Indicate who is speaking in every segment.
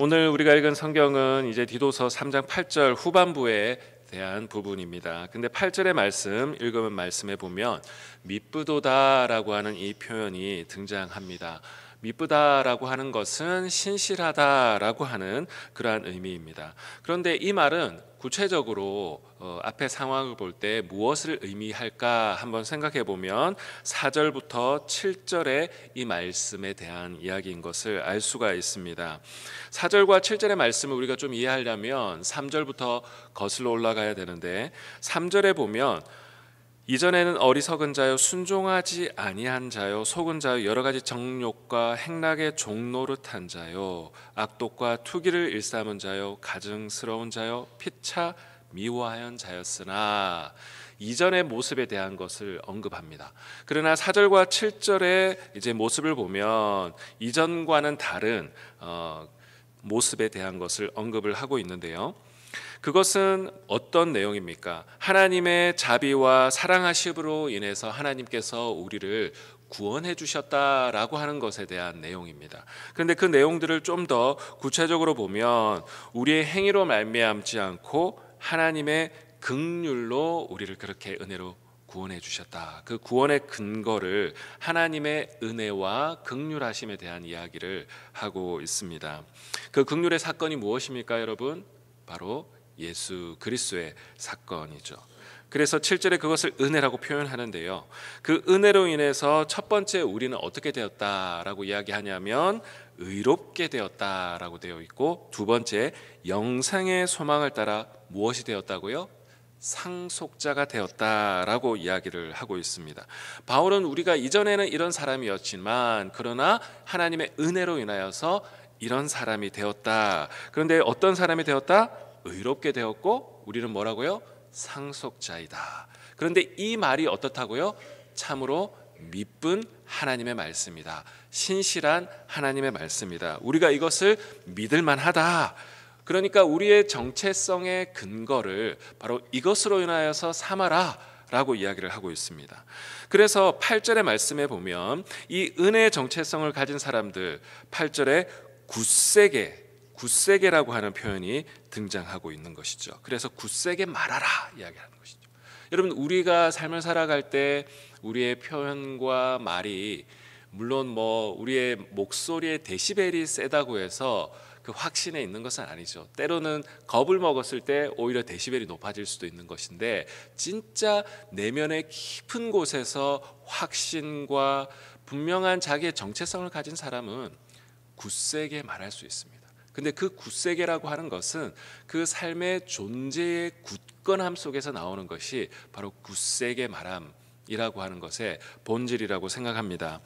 Speaker 1: 오늘 우리가 읽은 성경은 이제 디도서 3장 8절 후반부에 대한 부분입니다. 근데 8절의 말씀 읽으면 말씀에 보면 미쁘도다라고 하는 이 표현이 등장합니다. 미쁘다라고 하는 것은 신실하다라고 하는 그러한 의미입니다. 그런데 이 말은 구체적으로 앞의 상황을 볼 때 무엇을 의미할까 한번 생각해 보면 4절부터 7절의 이 말씀에 대한 이야기인 것을 알 수가 있습니다. 4절과 7절의 말씀을 우리가 좀 이해하려면 3절부터 거슬러 올라가야 되는데 3절에 보면 이전에는 어리석은 자요 순종하지 아니한 자요 속은 자요 여러 가지 정욕과 행락의 종노릇한 자요 악독과 투기를 일삼은 자요 가증스러운 자요 피차 미워하연 자였으나 이전의 모습에 대한 것을 언급합니다. 그러나 4절과 7절의 이제 모습을 보면 이전과는 다른 모습에 대한 것을 언급을 하고 있는데요. 그것은 어떤 내용입니까? 하나님의 자비와 사랑하심으로 인해서 하나님께서 우리를 구원해 주셨다라고 하는 것에 대한 내용입니다. 그런데 그 내용들을 좀 더 구체적으로 보면 우리의 행위로 말미암지 않고 하나님의 긍휼로 우리를 그렇게 은혜로 구원해 주셨다. 그 구원의 근거를 하나님의 은혜와 긍휼하심에 대한 이야기를 하고 있습니다. 그 긍휼의 사건이 무엇입니까, 여러분? 바로 예수 그리스도의 사건이죠. 그래서 7절에 그것을 은혜라고 표현하는데요. 그 은혜로 인해서 첫 번째 우리는 어떻게 되었다라고 이야기하냐면 의롭게 되었다라고 되어 있고, 두 번째 영생의 소망을 따라 무엇이 되었다고요? 상속자가 되었다라고 이야기를 하고 있습니다. 바울은 우리가 이전에는 이런 사람이었지만 그러나 하나님의 은혜로 인하여서 이런 사람이 되었다. 그런데 어떤 사람이 되었다? 의롭게 되었고 우리는 뭐라고요? 상속자이다. 그런데 이 말이 어떻다고요? 참으로 미쁜 하나님의 말씀이다. 신실한 하나님의 말씀이다. 우리가 이것을 믿을 만하다. 그러니까 우리의 정체성의 근거를 바로 이것으로 인하여서 삼아라 라고 이야기를 하고 있습니다. 그래서 8절의 말씀에 보면 이 은혜의 정체성을 가진 사람들 8절에 굳세게라고 하는 표현이 등장하고 있는 것이죠. 그래서 굳세게 말하라 이야기하는 것이죠. 여러분, 우리가 삶을 살아갈 때 우리의 표현과 말이 물론 우리의 목소리의 데시벨이 세다고 해서 그 확신에 있는 것은 아니죠. 때로는 겁을 먹었을 때 오히려 데시벨이 높아질 수도 있는 것인데, 진짜 내면의 깊은 곳에서 확신과 분명한 자기의 정체성을 가진 사람은 굳세게 말할 수 있습니다. 근데 그 굳세게라고 하는 것은 그 삶의 존재의 굳건함 속에서 나오는 것이 바로 굳세게 말함이라고 하는 것의 본질이라고 생각합니다.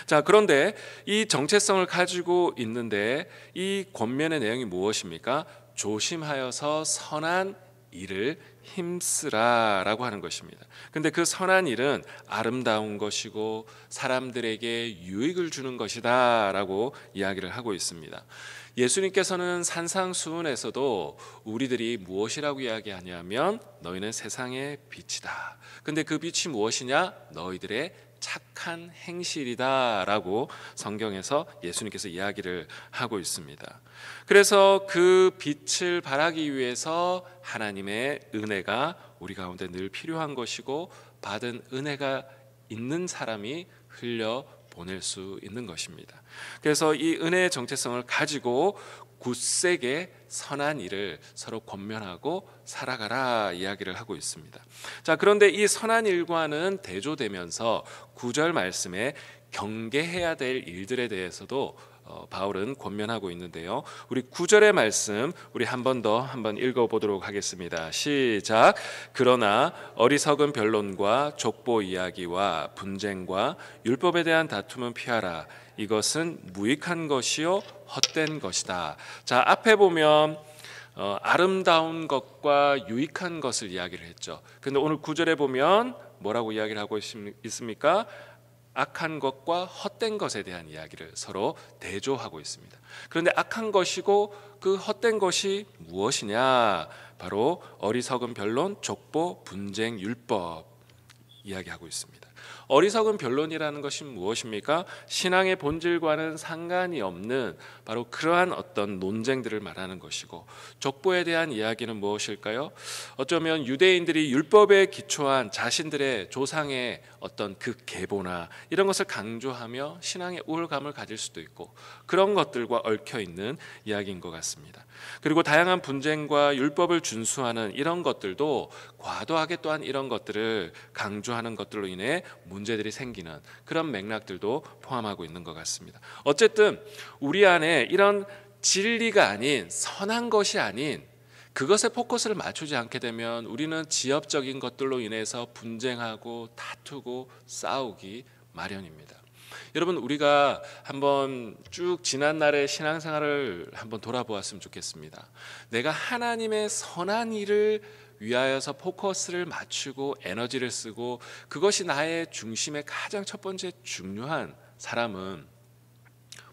Speaker 1: 자, 그런데 이 정체성을 가지고 있는데 이 권면의 내용이 무엇입니까? 조심하여서 선한 일을 힘쓰라라고 하는 것입니다. 근데 그 선한 일은 아름다운 것이고 사람들에게 유익을 주는 것이다라고 이야기를 하고 있습니다. 예수님께서는 산상수훈에서도 우리들이 무엇이라고 이야기하냐면 너희는 세상의 빛이다. 근데 그 빛이 무엇이냐? 너희들의 착한 행실이다 라고 성경에서 예수님께서 이야기를 하고 있습니다. 그래서 그 빛을 발하기 위해서 하나님의 은혜가 우리 가운데 늘 필요한 것이고, 받은 은혜가 있는 사람이 흘려 보낼 수 있는 것입니다. 그래서 이 은혜의 정체성을 가지고 굳세게 선한 일을 서로 권면하고 살아가라 이야기를 하고 있습니다. 자, 그런데 이 선한 일과는 대조되면서 9절 말씀에 경계해야 될 일들에 대해서도 바울은 권면하고 있는데요. 우리 9절의 말씀 우리 한 번 더 읽어보도록 하겠습니다. 시작. 그러나 어리석은 변론과 족보 이야기와 분쟁과 율법에 대한 다툼은 피하라. 이것은 무익한 것이요 헛된 것이다. 자, 앞에 보면 아름다운 것과 유익한 것을 이야기를 했죠. 근데 오늘 9절에 보면 뭐라고 이야기를 하고 있습니까? 악한 것과 헛된 것에 대한 이야기를 서로 대조하고 있습니다. 그런데 악한 것이고 그 헛된 것이 무엇이냐? 바로 어리석은 변론, 족보, 분쟁, 율법 이야기하고 있습니다. 어리석은 변론이라는 것이 무엇입니까? 신앙의 본질과는 상관이 없는 바로 그러한 어떤 논쟁들을 말하는 것이고, 족보에 대한 이야기는 무엇일까요? 어쩌면 유대인들이 율법에 기초한 자신들의 조상의 어떤 그 계보나 이런 것을 강조하며 신앙의 우월감을 가질 수도 있고, 그런 것들과 얽혀 있는 이야기인 것 같습니다. 그리고 다양한 분쟁과 율법을 준수하는 이런 것들도 과도하게 또한 이런 것들을 강조하는 것들로 인해 문제들이 생기는 그런 맥락들도 포함하고 있는 것 같습니다. 어쨌든 우리 안에 이런 진리가 아닌, 선한 것이 아닌 그것에 포커스를 맞추지 않게 되면 우리는 지엽적인 것들로 인해서 분쟁하고 다투고 싸우기 마련입니다. 여러분, 우리가 한번 쭉 지난 날의 신앙생활을 한번 돌아보았으면 좋겠습니다. 내가 하나님의 선한 일을 위하여서 포커스를 맞추고 에너지를 쓰고 그것이 나의 중심의 가장 첫 번째 중요한 사람은,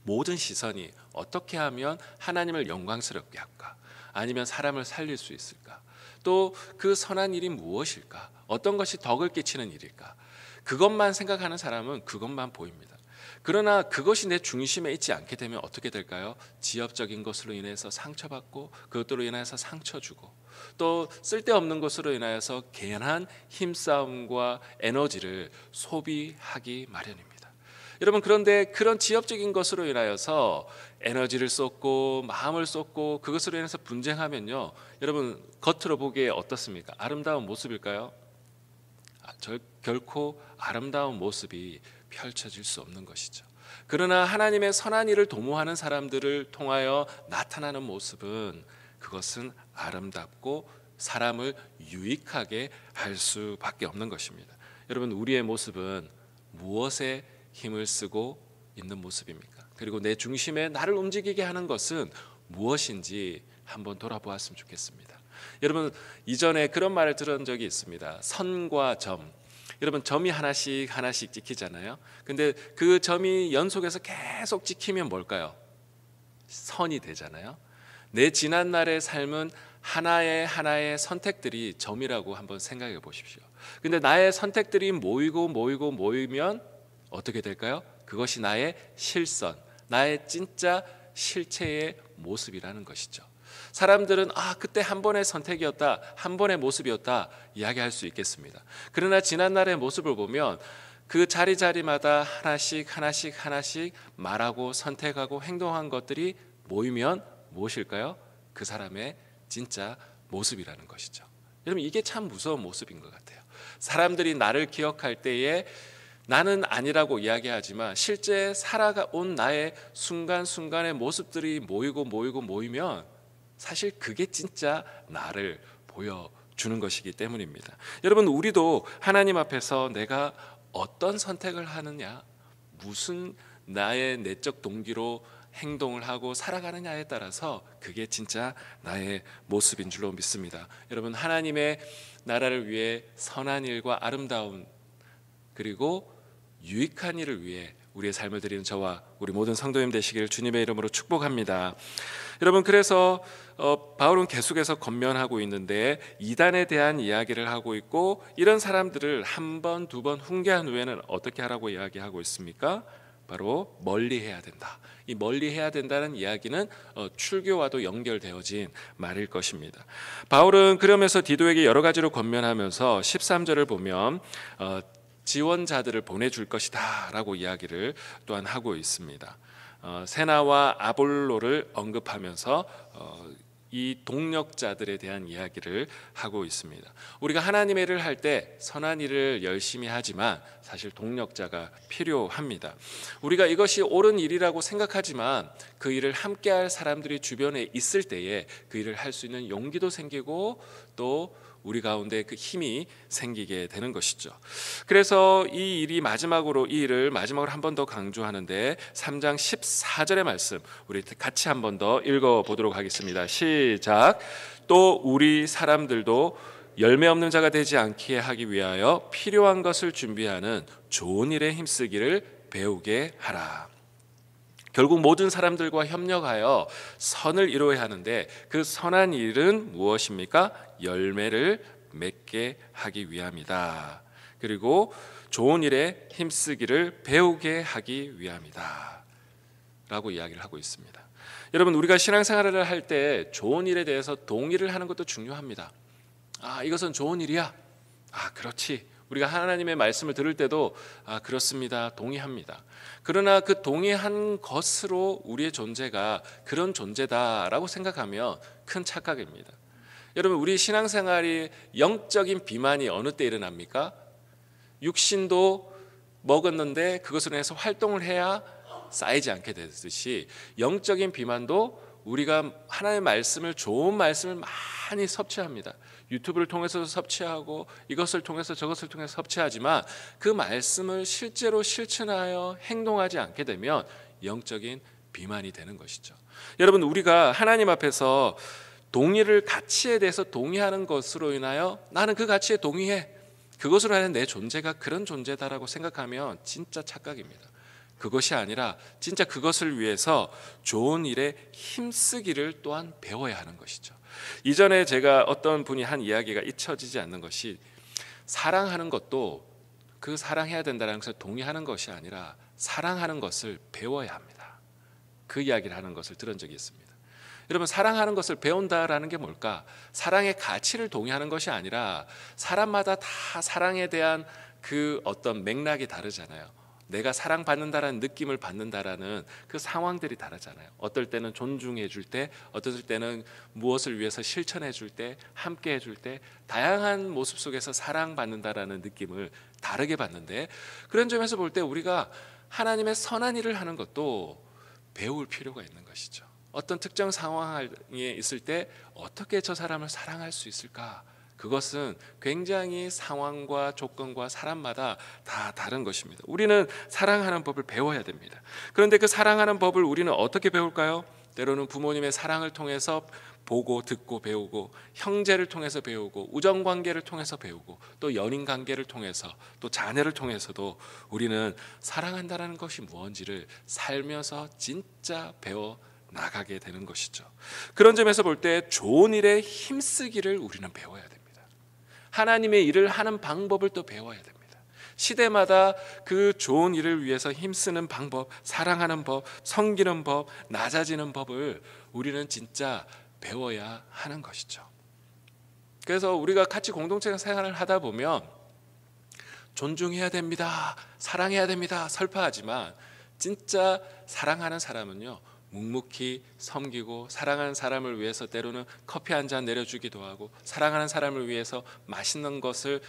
Speaker 1: 모든 시선이 어떻게 하면 하나님을 영광스럽게 할까? 아니면 사람을 살릴 수 있을까? 또 그 선한 일이 무엇일까? 어떤 것이 덕을 끼치는 일일까? 그것만 생각하는 사람은 그것만 보입니다. 그러나 그것이 내 중심에 있지 않게 되면 어떻게 될까요? 지엽적인 것으로 인해서 상처받고, 그것으로 인해서 상처 주고, 또 쓸데없는 것으로 인하여서 괜한 힘싸움과 에너지를 소비하기 마련입니다. 여러분, 그런데 그런 지엽적인 것으로 인하여서 에너지를 쏟고 마음을 쏟고 그것으로 인해서 분쟁하면요, 여러분, 겉으로 보기에 어떻습니까? 아름다운 모습일까요? 결코 아름다운 모습이 펼쳐질 수 없는 것이죠. 그러나 하나님의 선한 일을 도모하는 사람들을 통하여 나타나는 모습은, 그것은 아름답고 사람을 유익하게 할 수밖에 없는 것입니다. 여러분, 우리의 모습은 무엇에 힘을 쓰고 있는 모습입니까? 그리고 내 중심에 나를 움직이게 하는 것은 무엇인지 한번 돌아보았으면 좋겠습니다. 여러분, 이전에 그런 말을 들은 적이 있습니다. 선과 점. 여러분, 점이 하나씩 하나씩 찍히잖아요. 근데 그 점이 연속해서 계속 찍히면 뭘까요? 선이 되잖아요. 내 지난 날의 삶은 하나의 선택들이 점이라고 한번 생각해 보십시오. 근데 나의 선택들이 모이면 어떻게 될까요? 그것이 나의 실선, 나의 진짜 실체의 모습이라는 것이죠. 사람들은 그때 한 번의 선택이었다, 한 번의 모습이었다 이야기할 수 있겠습니다. 그러나 지난날의 모습을 보면 그 자리마다 하나씩 말하고 선택하고 행동한 것들이 모이면 무엇일까요? 그 사람의 진짜 모습이라는 것이죠. 여러분, 이게 참 무서운 모습인 것 같아요. 사람들이 나를 기억할 때에 나는 아니라고 이야기하지만 실제 살아온 나의 순간순간의 모습들이 모이면 사실 그게 진짜 나를 보여주는 것이기 때문입니다. 여러분, 우리도 하나님 앞에서 내가 어떤 선택을 하느냐, 무슨 나의 내적 동기로 행동을 하고 살아가느냐에 따라서 그게 진짜 나의 모습인 줄로 믿습니다. 여러분, 하나님의 나라를 위해 선한 일과 아름다운 그리고 유익한 일을 위해 우리의 삶을 드리는 저와 우리 모든 성도님 되시길 주님의 이름으로 축복합니다. 여러분, 그래서 바울은 계속해서 권면하고 있는데 이단에 대한 이야기를 하고 있고, 이런 사람들을 한 번, 두 번 훈계한 후에는 어떻게 하라고 이야기하고 있습니까? 바로 멀리해야 된다. 이 멀리해야 된다는 이야기는 출교와도 연결되어진 말일 것입니다. 바울은 그러면서 디도에게 여러 가지로 권면하면서 13절을 보면 지원자들을 보내줄 것이다 라고 이야기를 또한 하고 있습니다. 세나와 아볼로를 언급하면서 이 동력자들에 대한 이야기를 하고 있습니다. 우리가 하나님의 일을 할 때 선한 일을 열심히 하지만 사실 동력자가 필요합니다. 우리가 이것이 옳은 일이라고 생각하지만 그 일을 함께할 사람들이 주변에 있을 때에 그 일을 할 수 있는 용기도 생기고 또 우리 가운데 그 힘이 생기게 되는 것이죠. 그래서 이 일을 마지막으로 한 번 더 강조하는데 3장 14절의 말씀 우리 같이 한 번 더 읽어보도록 하겠습니다. 시작. 또 우리 사람들도 열매 없는 자가 되지 않게 하기 위하여 필요한 것을 준비하는 좋은 일에 힘쓰기를 배우게 하라. 결국 모든 사람들과 협력하여 선을 이루어야 하는데 그 선한 일은 무엇입니까? 열매를 맺게 하기 위함이다. 그리고 좋은 일에 힘쓰기를 배우게 하기 위함이다 라고 이야기를 하고 있습니다. 여러분, 우리가 신앙생활을 할 때 좋은 일에 대해서 동의를 하는 것도 중요합니다. 이것은 좋은 일이야. 그렇지. 우리가 하나님의 말씀을 들을 때도 그렇습니다. 동의합니다. 그러나 그 동의한 것으로 우리의 존재가 그런 존재다라고 생각하면 큰 착각입니다. 여러분, 우리 신앙생활이 영적인 비만이 어느 때 일어납니까? 육신도 먹었는데 그것으로 해서 활동을 해야 쌓이지 않게 되듯이 영적인 비만도 우리가 하나님의 말씀을, 좋은 말씀을 많이 섭취합니다. 유튜브를 통해서 섭취하고 이것을 통해서 저것을 통해서 섭취하지만 그 말씀을 실제로 실천하여 행동하지 않게 되면 영적인 비만이 되는 것이죠. 여러분, 우리가 하나님 앞에서 가치에 대해서 동의하는 것으로 인하여 나는 그 가치에 동의해, 그것으로 하는 내 존재가 그런 존재다라고 생각하면 진짜 착각입니다. 그것이 아니라 진짜 그것을 위해서 좋은 일에 힘쓰기를 또한 배워야 하는 것이죠. 이전에 제가 어떤 분이 한 이야기가 잊혀지지 않는 것이, 사랑하는 것도 그 사랑해야 된다는 것을 동의하는 것이 아니라 사랑하는 것을 배워야 합니다. 그 이야기를 하는 것을 들은 적이 있습니다. 여러분, 사랑하는 것을 배운다라는 게 뭘까? 사랑의 가치를 동의하는 것이 아니라 사람마다 다 사랑에 대한 그 어떤 맥락이 다르잖아요. 내가 사랑받는다라는 느낌을 받는다라는 그 상황들이 다르잖아요. 어떨 때는 존중해 줄 때, 어떨 때는 무엇을 위해서 실천해 줄 때, 함께 해줄 때, 다양한 모습 속에서 사랑받는다라는 느낌을 다르게 받는데, 그런 점에서 볼 때 우리가 하나님의 선한 일을 하는 것도 배울 필요가 있는 것이죠. 어떤 특정 상황에 있을 때 어떻게 저 사람을 사랑할 수 있을까? 그것은 굉장히 상황과 조건과 사람마다 다 다른 것입니다. 우리는 사랑하는 법을 배워야 됩니다. 그런데 그 사랑하는 법을 우리는 어떻게 배울까요? 때로는 부모님의 사랑을 통해서 보고 듣고 배우고, 형제를 통해서 배우고, 우정관계를 통해서 배우고, 또 연인관계를 통해서, 또 자녀를 통해서도 우리는 사랑한다는 것이 무엇인지를 살면서 진짜 배워 나가게 되는 것이죠. 그런 점에서 볼 때 좋은 일에 힘쓰기를 우리는 배워야 됩니다. 하나님의 일을 하는 방법을 또 배워야 됩니다. 시대마다 그 좋은 일을 위해서 힘쓰는 방법, 사랑하는 법, 섬기는 법, 낮아지는 법을 우리는 진짜 배워야 하는 것이죠. 그래서 우리가 같이 공동체 생활을 하다 보면 존중해야 됩니다, 사랑해야 됩니다 설파하지만, 진짜 사랑하는 사람은요, 묵묵히 섬기고, 사랑하는 사람을 위해서 때로는 커피 한 잔 내려주기도 하고, 사랑하는 사람을 위해서 맛있는 것을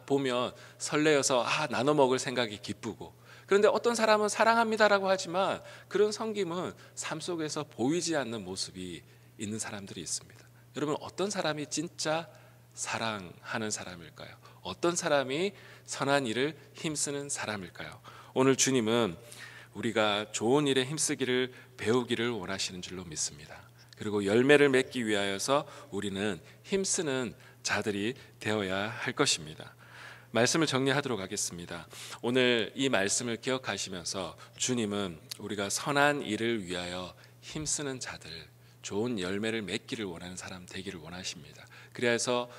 Speaker 1: 보면 설레어서 나눠 먹을 생각이 기쁘고. 그런데 어떤 사람은 사랑합니다라고 하지만 그런 섬김은 삶 속에서 보이지 않는 모습이 있는 사람들이 있습니다. 여러분, 어떤 사람이 진짜 사랑하는 사람일까요? 어떤 사람이 선한 일을 힘쓰는 사람일까요? 오늘 주님은 우리가 좋은 일에 힘쓰기를 배우기를 원하시는 줄로 믿습니다. 그리고 열매를 맺기 위하여서 우리는 힘쓰는 자들이 되어야 할 것입니다. 말씀을 정리하도록 하겠습니다. 오늘 이 말씀을 기억하시면서 주님은 우리가 선한 일을 위하여 힘쓰는 자들, 좋은 열매를 맺기를 원하는 사람 되기를 원하십니다. 그래서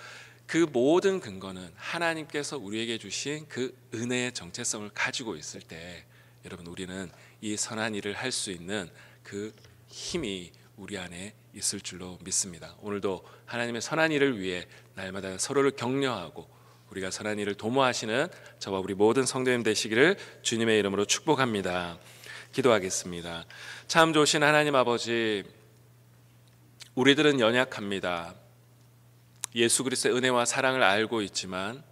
Speaker 1: 그 모든 근거는 하나님께서 우리에게 주신 그 은혜의 정체성을 가지고 있을 때, 여러분, 우리는 이 선한 일을 할 수 있는 그 힘이 우리 안에 있을 줄로 믿습니다. 오늘도 하나님의 선한 일을 위해 날마다 서로를 격려하고 우리가 선한 일을 도모하시는 저와 우리 모든 성도님 되시기를 주님의 이름으로 축복합니다. 기도하겠습니다. 참 좋으신 하나님 아버지, 우리들은 연약합니다. 예수 그리스도의 은혜와 사랑을 알고 있지만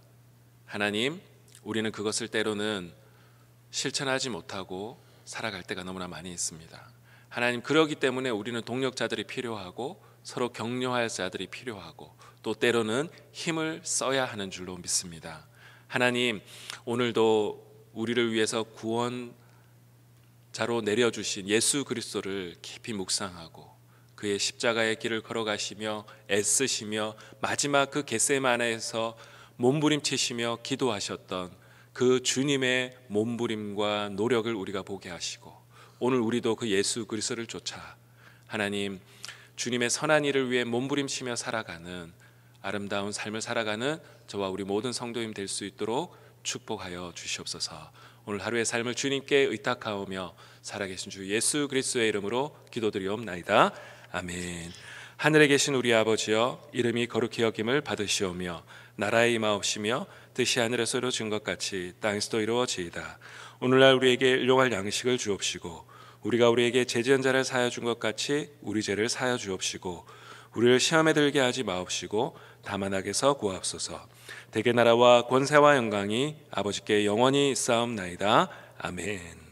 Speaker 1: 하나님, 우리는 그것을 때로는 실천하지 못하고 살아갈 때가 너무나 많이 있습니다. 하나님, 그러기 때문에 우리는 동력자들이 필요하고 서로 격려할 자들이 필요하고 또 때로는 힘을 써야 하는 줄로 믿습니다. 하나님, 오늘도 우리를 위해서 구원자로 내려주신 예수 그리스도를 깊이 묵상하고 그의 십자가의 길을 걸어가시며 애쓰시며 마지막 그 겟세마네에서 몸부림치시며 기도하셨던 그 주님의 몸부림과 노력을 우리가 보게 하시고, 오늘 우리도 그 예수 그리스도를 쫓아 하나님 주님의 선한 일을 위해 몸부림치며 살아가는 아름다운 삶을 살아가는 저와 우리 모든 성도님 될 수 있도록 축복하여 주시옵소서. 오늘 하루의 삶을 주님께 의탁하오며 살아계신 주 예수 그리스도의 이름으로 기도드리옵나이다. 아멘. 하늘에 계신 우리 아버지여, 이름이 거룩히 여김을 받으시오며 나라의 임하옵시며 뜻이 하늘에서 이루어진 것 같이 땅에서도 이루어지이다. 오늘날 우리에게 일용할 양식을 주옵시고 우리가 우리에게 죄지은 자를 사하여 준 것 같이 우리 죄를 사하여 주옵시고 우리를 시험에 들게 하지 마옵시고 다만 악에서 구하옵소서. 대개 나라와 권세와 영광이 아버지께 영원히 있사옵나이다. 아멘.